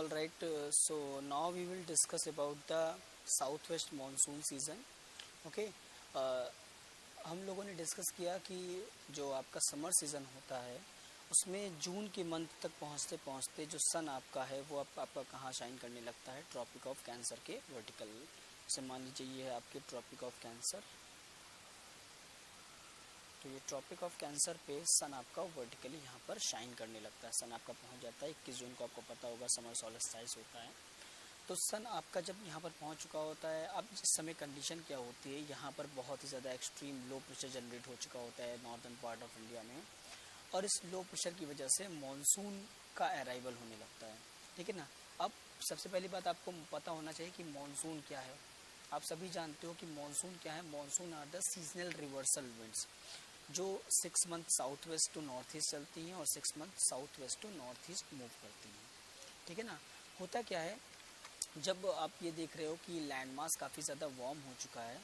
All right, so now we will discuss about the southwest monsoon season. Okay, uh, हम लोगों ने discuss किया कि जो आपका समर सीज़न होता है उसमें जून के मंथ तक पहुंचते पहुंचते जो सन आपका है वो आपका कहाँ शाइन करने लगता है, ट्रॉपिक ऑफ कैंसर के वर्टिकल से। मान लीजिए ये है आपके ट्रॉपिक ऑफ कैंसर, तो ये ट्रॉपिक ऑफ कैंसर पे सन आपका वर्टिकली यहाँ पर शाइन करने लगता है। सन आपका पहुँच जाता है 21 जून को, आपको पता होगा समर सोल्स्टिस होता है। तो सन आपका जब यहाँ पर पहुँच चुका होता है, अब इस समय कंडीशन क्या होती है, यहाँ पर बहुत ही ज़्यादा एक्सट्रीम लो प्रेशर जनरेट हो चुका होता है नॉर्दर्न पार्ट ऑफ इंडिया में, और इस लो प्रेशर की वजह से मानसून का अराइवल होने लगता है। ठीक है ना। अब सबसे पहली बात आपको पता होना चाहिए कि मानसून क्या है। आप सभी जानते हो कि मानसून क्या है। Monsoon are the seasonal reversal winds जो 6 month south west to north east चलती हैं और 6 month south west to north east move करती हैं। ठीक है ना। होता क्या है, जब आप ये देख रहे हो कि लैंड मास काफ़ी ज़्यादा वार्म हो चुका है,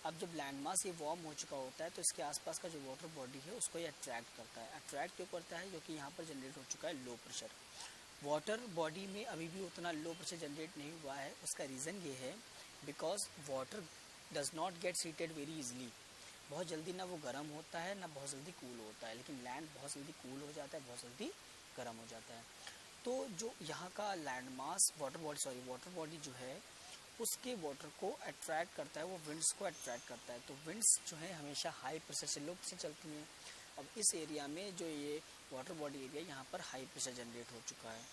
अब जब लैंड मास ये वार्म हो चुका होता है तो इसके आसपास का जो वाटर बॉडी है उसको ये अट्रैक्ट करता है। अट्रैक्ट क्यों करता है? क्योंकि यहाँ पर जनरेट हो चुका है लो प्रेशर। वाटर बॉडी में अभी भी उतना लो प्रेशर जनरेट नहीं हुआ है। उसका रीज़न ये है because water does not gate heated very easily. बहुत जल्दी ना वो गर्म होता है ना बहुत जल्दी कूल होता है, लेकिन लैंड बहुत जल्दी कूल हो जाता है, बहुत जल्दी गर्म हो जाता है। तो जो यहाँ का लैंड मास वाटर बॉडी जो है उसके वाटर को अट्रैक्ट करता है, वो विंड्स को अट्रैक्ट करता है। तो विंड्स जो है हमेशा हाई प्रेशर से लो प्रेशर चलती हैं। अब इस एरिया में जो ये वाटर बॉडी एरिया यहाँ पर हाई प्रेशर जनरेट हो चुका है।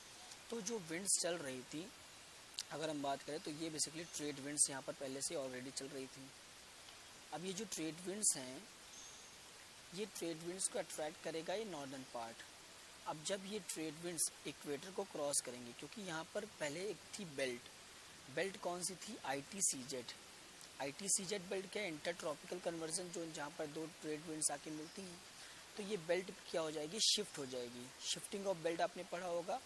तो जो विंड्स चल रही थी, अगर हम बात करें तो ये बेसिकली ट्रेड विंड्स यहाँ पर पहले से ऑलरेडी चल रही थी। अब ये जो ट्रेड विंड्स हैं, ये ट्रेड विंड्स को अट्रैक्ट करेगा ये नॉर्दर्न पार्ट। अब जब ये ट्रेड विंड्स इक्वेटर को क्रॉस करेंगे, क्योंकि यहाँ पर पहले एक थी बेल्ट कौन सी थी? ITCZ बेल्ट क्या है? इंटर ट्रॉपिकल कन्वर्जन जोन, जहाँ पर दो ट्रेड विंड्स आके मिलती हैं। तो ये बेल्ट क्या हो जाएगी? शिफ्ट हो जाएगी। शिफ्टिंग ऑफ बेल्ट आपने पढ़ा होगा।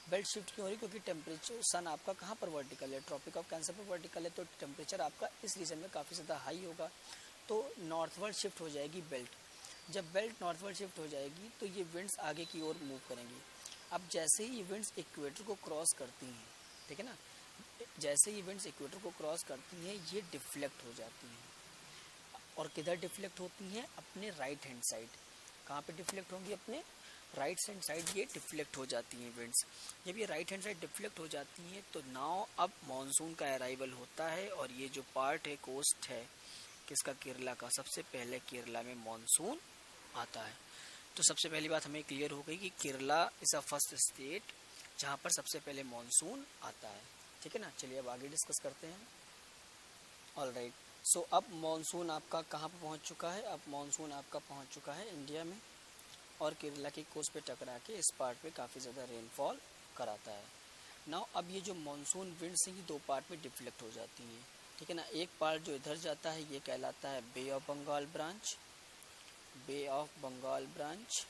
बेल्ट शिफ्ट क्यों हो रही? क्योंकि टेम्परेचर, सन आपका कहाँ पर वर्टिकल है? ट्रॉपिक ऑफ कैंसर पर वर्टिकल है, तो टेम्परेचर आपका इस रीजन में काफ़ी ज़्यादा हाई होगा, तो नॉर्थवर्ड शिफ्ट हो जाएगी बेल्ट। जब बेल्ट नॉर्थवर्ड शिफ्ट हो जाएगी तो ये विंड्स आगे की ओर मूव करेंगी। अब जैसे ही ये विंड्स इक्वेटर को क्रॉस करती हैं, ठीक है ना, जैसे ही विंड्स इक्वेटर को क्रॉस करती हैं ये डिफ्लेक्ट हो जाती हैं। और किधर डिफ्लेक्ट होती हैं? अपने राइट हैंड साइड। कहाँ पे डिफ्लेक्ट होंगी? अपने राइट हैंड साइड ये डिफ्लेक्ट हो जाती हैं विंड्स। जब ये राइट हैंड साइड डिफ्लेक्ट हो जाती हैं तो नाउ अब मानसून का अराइवल होता है, और ये जो पार्ट है कोस्ट है किसका? केरला का। सबसे पहले केरला में मानसून आता है। तो सबसे पहली बात हमें क्लियर हो गई कि Kerala is a first state जहाँ पर सबसे पहले मानसून आता है। ठीक है ना। चलिए अब आगे डिस्कस करते हैं। ऑल राइट, सो अब मानसून आपका कहाँ पर पहुँच चुका है? अब मानसून आपका पहुँच चुका है इंडिया में, और केरला की कोस्ट पे टकरा के इस पार्ट पे काफ़ी ज़्यादा रेनफॉल कराता है। नाउ अब ये जो मानसून विंड्स हैं ये दो पार्ट में डिफ्लेक्ट हो जाती हैं। ठीक है ना। एक पार्ट जो इधर जाता है ये कहलाता है बे ऑफ बंगाल ब्रांच,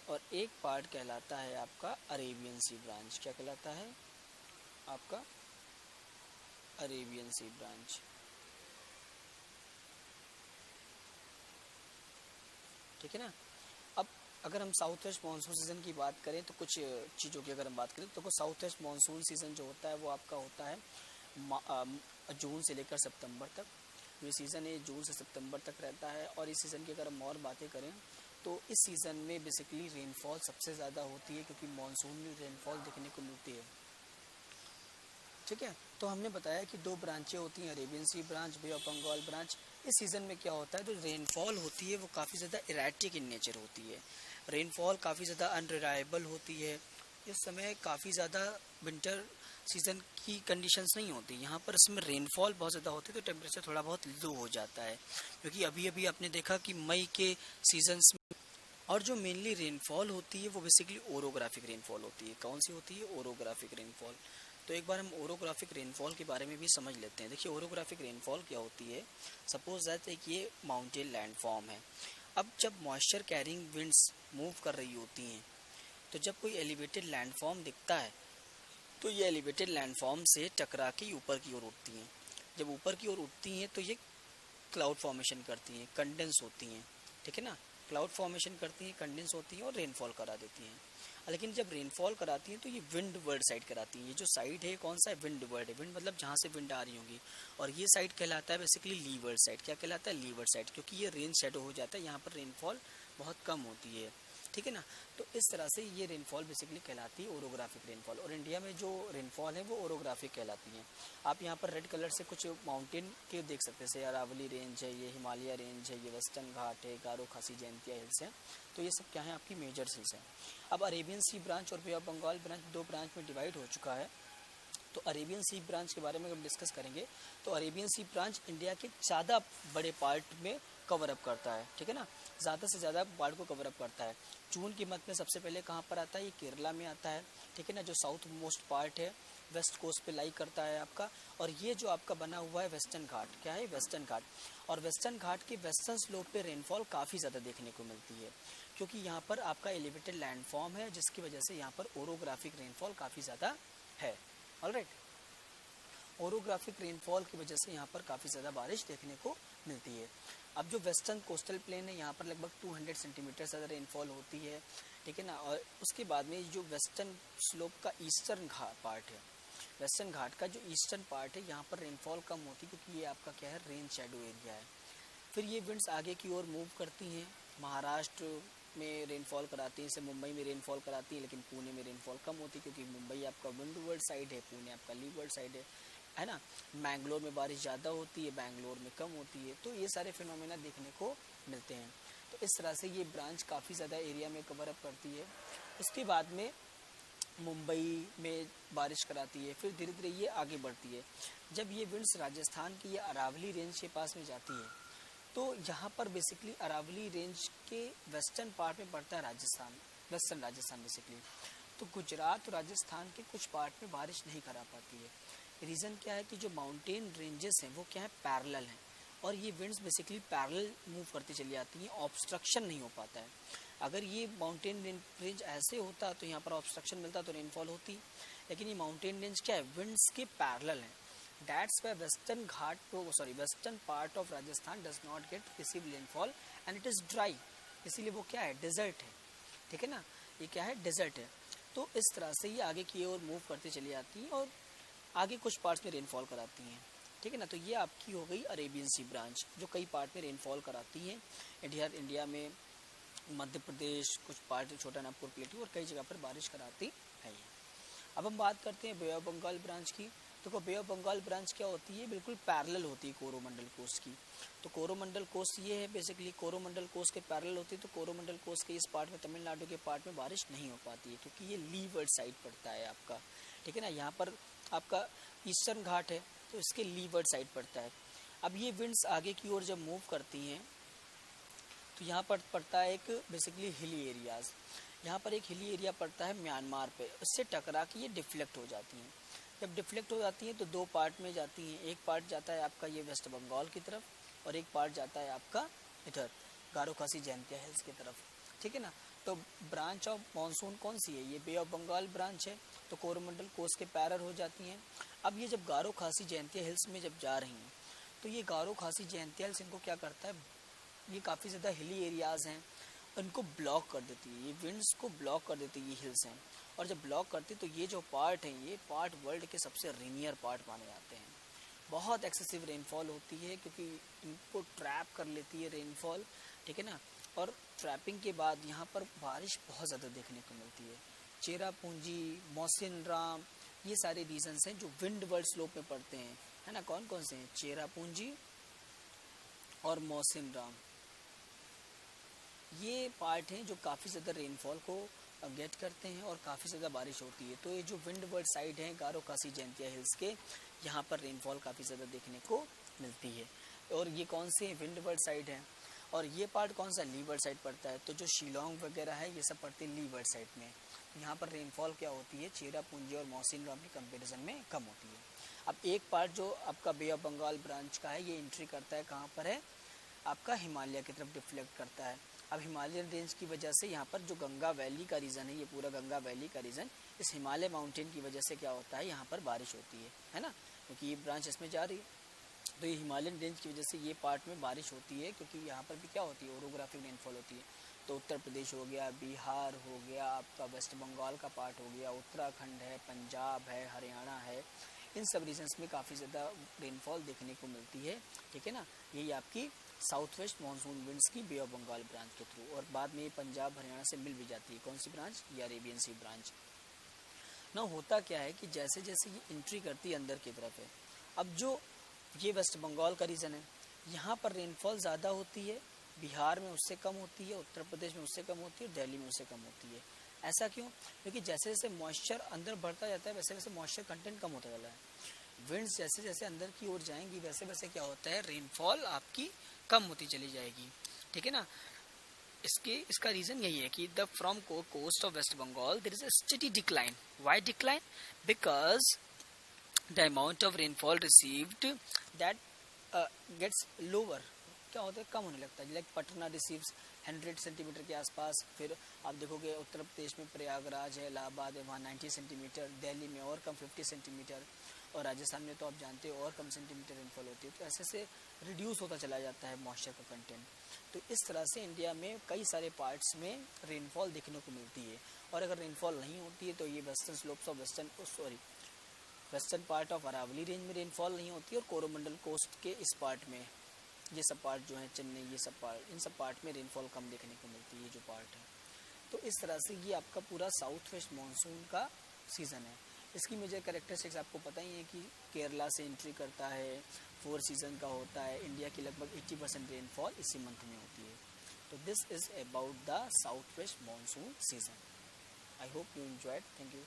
और एक पार्ट कहलाता है आपका अरेबियन सी ब्रांच। क्या कहलाता है? आपका अरेबियन सी ब्रांच। ठीक है ना। अब अगर हम साउथ वेस्ट मानसून सीज़न की बात करें तो कुछ चीज़ों की अगर हम बात करें तो साउथ वेस्ट मानसून सीज़न जो होता है वो आपका होता है जून से लेकर सितंबर तक। ये सीज़न है जून से सितंबर तक रहता है। और इस सीज़न की अगर हम और बातें करें तो इस सीज़न में बेसिकली रेनफॉल सबसे ज़्यादा होती है, क्योंकि मानसून में रेनफॉल देखने को मिलती है। ठीक है। तो हमने बताया कि दो ब्रांचें होती हैं, Arabian sea branch, bay of Bengal branch. इस सीज़न में क्या होता है, जो रेनफॉल होती है वो काफ़ी ज़्यादा इरेटिक इन नेचर होती है। रेनफॉल काफ़ी ज़्यादा अनरिलायबल होती है। इस समय काफ़ी ज़्यादा विंटर सीज़न की कंडीशंस नहीं होती यहाँ पर। इसमें रेनफॉल बहुत ज़्यादा होती है तो टेम्परेचर थोड़ा बहुत लो हो जाता है, क्योंकि अभी अभी आपने देखा कि मई के सीजन्स में, और जो मेनली रेनफॉल होती है वो बेसिकली ओरोग्राफिक रेनफॉल होती है। कौन सी होती है? Orographic rainfall. तो एक बार हम ओरोग्राफिक रेनफॉल के बारे में भी समझ लेते हैं। देखिए ओरोग्राफिक रेनफॉल क्या होती है। सपोज दैट एक ये माउंटेन लैंडफॉर्म है। अब जब मॉइस्चर कैरिंग विंड्स मूव कर रही होती हैं तो जब कोई एलिवेटेड लैंडफॉर्म दिखता है तो ये एलिवेटेड लैंडफॉर्म से टकरा के ऊपर की ओर उठती हैं। जब ऊपर की ओर उठती हैं तो ये क्लाउड फॉर्मेशन करती हैं, कंडेंस होती हैं। ठीक है ना। क्लाउड फॉर्मेशन करती हैं, कंडेंस होती हैं और रेनफॉल करा देती हैं। लेकिन जब रेनफॉल कराती हैं तो ये विंड वर्ड साइड कराती हैं। ये जो साइड है कौन सा है, विंड वर्ड है। विंड मतलब जहाँ से विंड आ रही होगी, और ये साइड कहलाता है बेसिकली लीवर्ड साइड। क्या कहलाता है, लीवर्ड साइड, क्योंकि ये रेन शेडो हो जाता है, यहाँ पर रेनफॉल बहुत कम होती है, ठीक है ना। तो इस तरह से ये रेनफॉल बेसिकली कहलाती है ओरोग्राफिक रेनफॉल। और इंडिया में जो रेनफॉल है वो ओरोग्राफिक कहलाती है। आप यहाँ पर रेड कलर से कुछ माउंटेन के देख सकते हैं, जैसे अरावली रेंज है, ये हिमालय रेंज है, ये वेस्टर्न घाट है, गारो खासी जयंतिया हिल्स है। तो ये सब क्या है, आपकी मेजर हिल्स हैं। अब अरेबियन सी ब्रांच और बे ऑफ बंगाल ब्रांच दो ब्रांच में डिवाइड हो चुका है। तो अरेबियन सी ब्रांच के बारे में अगर डिस्कस करेंगे तो अरेबियन सी ब्रांच इंडिया के ज़्यादा बड़े पार्ट में कवर अप करता है, ठीक है ना, ज़्यादा से ज़्यादा पार्ट को कवर अप करता है। जून के मंथ में सबसे पहले कहाँ पर आता है, ये केरला में आता है, ठीक है ना, जो साउथ मोस्ट पार्ट है, वेस्ट कोस्ट पे लाई करता है आपका। और ये जो आपका बना हुआ है वेस्टर्न घाट, क्या है, वेस्टर्न घाट। और वेस्टर्न घाट के वेस्टर्न स्लोप पे रेनफॉल काफ़ी ज़्यादा देखने को मिलती है, क्योंकि यहाँ पर आपका एलिवेटेड लैंडफॉर्म है, जिसकी वजह से यहाँ पर ओरोग्राफिक रेनफॉल काफ़ी ज़्यादा है। ऑलराइट, ओरोग्राफिक रेनफॉल की वजह से यहाँ पर काफ़ी ज़्यादा बारिश देखने को मिलती है। अब जो वेस्टर्न कोस्टल प्लेन है, यहाँ पर लगभग 200 सेंटीमीटर ज़्यादा रेनफॉल होती है, ठीक है ना। और उसके बाद में जो वेस्टर्न स्लोप का ईस्टर्न पार्ट है, वेस्टर्न घाट का जो ईस्टर्न पार्ट है, यहाँ पर रेनफॉल कम होती है, क्योंकि ये आपका क्या है, रेन शेडो एरिया है। फिर ये विंड्स आगे की ओर मूव करती हैं, महाराष्ट्र में रेनफॉल कराती हैं, जैसे मुंबई में रेनफॉल कराती है, लेकिन पुणे में रेनफॉल कम होती है, क्योंकि मुंबई आपका विंडवर्ड साइड है, पुणे आपका लीवर्ड साइड है ना। मैंगलोर में बारिश ज़्यादा होती है, बैंगलोर में कम होती है। तो ये सारे फिनोमेना देखने को मिलते हैं। तो इस तरह से ये ब्रांच काफ़ी ज़्यादा एरिया में कवर अप करती है। उसके बाद में मुंबई में बारिश कराती है, फिर धीरे धीरे ये आगे बढ़ती है। जब ये विंड्स राजस्थान की ये अरावली रेंज के पास में जाती है, तो यहाँ पर बेसिकली अरावली रेंज के वेस्टर्न पार्ट में पड़ता है राजस्थान, वेस्टर्न राजस्थान बेसिकली। तो गुजरात और राजस्थान के कुछ पार्ट में बारिश नहीं करा पाती है। रीज़न क्या है कि जो माउंटेन रेंजेस हैं वो क्या है, पैरेलल हैं, और ये विंड्स बेसिकली पैरेलल मूव करती चली जाती हैं, ऑब्स्ट्रक्शन नहीं हो पाता है। अगर ये माउंटेन रेंज ऐसे होता तो यहाँ पर ऑब्स्ट्रक्शन मिलता तो रेनफॉल होती, लेकिन ये माउंटेन रेंज क्या है, विंड्स के पैरेलल है। That's why western western part of Rajasthan does not gate receive rainfall and it is dry, इसीलिए वो क्या है, डेजर्ट है, ठीक है ना, ये क्या है, डेजर्ट है। तो इस तरह से ये आगे की ओर मूव करती चली जाती है और आगे कुछ पार्ट्स में रेनफॉल कराती हैं, ठीक है ना। तो ये आपकी हो गई अरेबियन सी ब्रांच, जो कई पार्ट में रेनफॉल कराती है। इंडिया में मध्य प्रदेश, कुछ पार्ट, छोटा नागपुर प्लेटू और कई जगह पर बारिश कराती है। अब हम बात करते हैं बे ऑफ बंगाल ब्रांच की। देखो, बे ऑफ बंगाल ब्रांच क्या होती है, बिल्कुल पैरेलल होती है कोरोमंडल कोस्ट की। तो कोरोमंडल कोस्ट ये है, बेसिकली कोरोमंडल कोस्ट के पैरेलल होती है। तो कोरोमंडल कोस्ट के इस पार्ट में, तमिलनाडु के पार्ट में बारिश नहीं हो पाती है, क्योंकि ये लीवर्ड साइड पड़ता है आपका, ठीक है ना। यहाँ पर आपका ईस्टर्न घाट है, तो इसके लीवर्ड साइड पड़ता है। अब ये विंड्स आगे की ओर जब मूव करती हैं तो यहाँ पर पड़ता है एक बेसिकली हिली एरियाज़। यहाँ पर एक हिली एरिया पड़ता है म्यांमार पे, उससे टकरा के ये डिफ्लेक्ट हो जाती हैं। जब डिफ्लेक्ट हो जाती हैं तो दो पार्ट में जाती हैं, एक पार्ट जाता है आपका ये वेस्ट बंगाल की तरफ और एक पार्ट जाता है आपका इधर गारो खासी जयंतिया हिल्स की तरफ, ठीक है ना। तो ब्रांच ऑफ मानसून कौन सी है, ये बे ऑफ बंगाल ब्रांच है, तो कोरोमंडल कोस्ट के पैरेलल हो जाती हैं। अब ये जब गारो खासी जयंतिया हिल्स में जब जा रही हैं तो ये गारो खासी जयंतिया हिल्स इनको क्या करता है, ये काफ़ी ज़्यादा हिली एरियाज़ हैं, इनको ब्लॉक कर देती है, ये विंड्स को ब्लॉक कर देती है, ये हिल्स हैं। और जब ब्लॉक करती तो ये जो पार्ट हैं, ये पार्ट वर्ल्ड के सबसे रेनियर पार्ट माने जाते हैं। बहुत एक्सेसिव रेनफॉल होती है, क्योंकि इनको ट्रैप कर लेती है रेनफॉल, ठीक है ना। और ट्रैपिंग के बाद यहाँ पर बारिश बहुत ज़्यादा देखने को मिलती है। चेरापूंजी, मौसिनराम, ये सारे रीजन्स हैं जो विंड वर्ल्ड स्लोप में पड़ते हैं, है ना। कौन कौन से हैं, चेरापूंजी और मौसिनराम, ये पार्ट हैं जो काफ़ी ज़्यादा रेनफॉल को गेट करते हैं और काफ़ी ज़्यादा बारिश होती है। तो ये जो विंड वर्ल्ड साइड हैं गारो खासी जयंतिया हिल्स के, यहाँ पर रेनफॉल काफ़ी ज़्यादा देखने को मिलती है। और ये कौन से विंड वर्ल्ड साइड हैं, और ये पार्ट कौन सा, लीवर्ड साइड पड़ता है। तो जो शिलोंग वगैरह है ये सब पड़ते हैं लीवर्ड साइड में। यहाँ पर रेनफॉल क्या होती है, चेरापूंजी और मौसिनराम के कंपेरिजन में कम होती है। अब एक पार्ट जो आपका बे ऑफ बंगाल ब्रांच का है, ये एंट्री करता है कहाँ पर है, आपका हिमालय की तरफ डिफ्लेक्ट करता है। अब हिमालयन रेंज की वजह से यहाँ पर जो गंगा वैली का रीज़न है, ये पूरा गंगा वैली का रीज़न, इस हिमालय माउंटेन की वजह से क्या होता है, यहाँ पर बारिश होती है ना, क्योंकि ये ब्रांच इसमें जा रही है। तो ये हिमालयन रेंज की वजह से ये पार्ट में बारिश होती है, क्योंकि यहाँ पर भी क्या होती है, ओरोग्राफिक रेनफॉल होती है। तो उत्तर प्रदेश हो गया, बिहार हो गया, आपका वेस्ट बंगाल का पार्ट हो गया, उत्तराखंड है, पंजाब है, हरियाणा है, इन सब रीजन्स में काफ़ी ज़्यादा रेनफॉल देखने को मिलती है, ठीक है ना। यही आपकी साउथ वेस्ट मानसून विंड्स की बे ऑफ बंगाल ब्रांच के थ्रू, और बाद में ये पंजाब हरियाणा से मिल भी जाती है। कौन सी ब्रांच? ये अरेबियन सी ब्रांच। ना होता क्या है कि जैसे जैसे ये एंट्री करती है अंदर की तरफ है, अब जो ये वेस्ट बंगाल का रीजन है, यहाँ पर रेनफॉल ज़्यादा होती है, बिहार में उससे कम होती है, उत्तर प्रदेश में उससे कम होती है, और दिल्ली में उससे कम होती है। ऐसा क्यों? क्योंकि जैसे जैसे मॉइस्चर अंदर बढ़ता जाता है वैसे वैसे मॉइस्चर कंटेंट कम होता जाता है। विंड्स जैसे जैसे अंदर की ओर जाएंगी वैसे वैसे क्या होता है, रेनफॉल आपकी कम होती चली जाएगी, ठीक है ना। इसका रीज़न यही है कि the from coast of west Bengal there is a steady decline. Why decline? Because the amount of rainfall received that gets lower, क्या होता है, कम होने लगता है। लाइक पटना रिसीव्स 100 सेंटीमीटर के आसपास, फिर आप देखोगे उत्तर प्रदेश में प्रयागराज है, इलाहाबाद है, वहाँ 90 सेंटीमीटर, दिल्ली में और कम 50 सेंटीमीटर, और राजस्थान में तो आप जानते हो और कम सेंटीमीटर रेनफॉल होती है। तो ऐसे से रिड्यूस होता चला जाता है मॉइस्चर का कंटेंट। तो इस तरह से इंडिया में कई सारे पार्ट्स में रेनफॉल देखने को मिलती है, और अगर रेनफॉल नहीं होती है तो ये western slopes of western part of Aravalli range में रेनफॉल नहीं होती है, और कोरोमंडल कोस्ट के इस पार्ट में, ये सब पार्ट जो है चेन्नई, ये सब पार्ट, इन सब पार्ट में रेनफॉल कम देखने को मिलती है जो पार्ट है। तो इस तरह से ये आपका पूरा साउथ वेस्ट मानसून का सीज़न है। इसकी मेजर कैरेक्टरिस्टिक्स आपको पता ही है कि केरला से एंट्री करता है, 4 सीज़न का होता है, इंडिया की लगभग 80% रेनफॉल इसी मंथ में होती है। तो this is about the south west monsoon season. I hope you enjoyed. Thank you.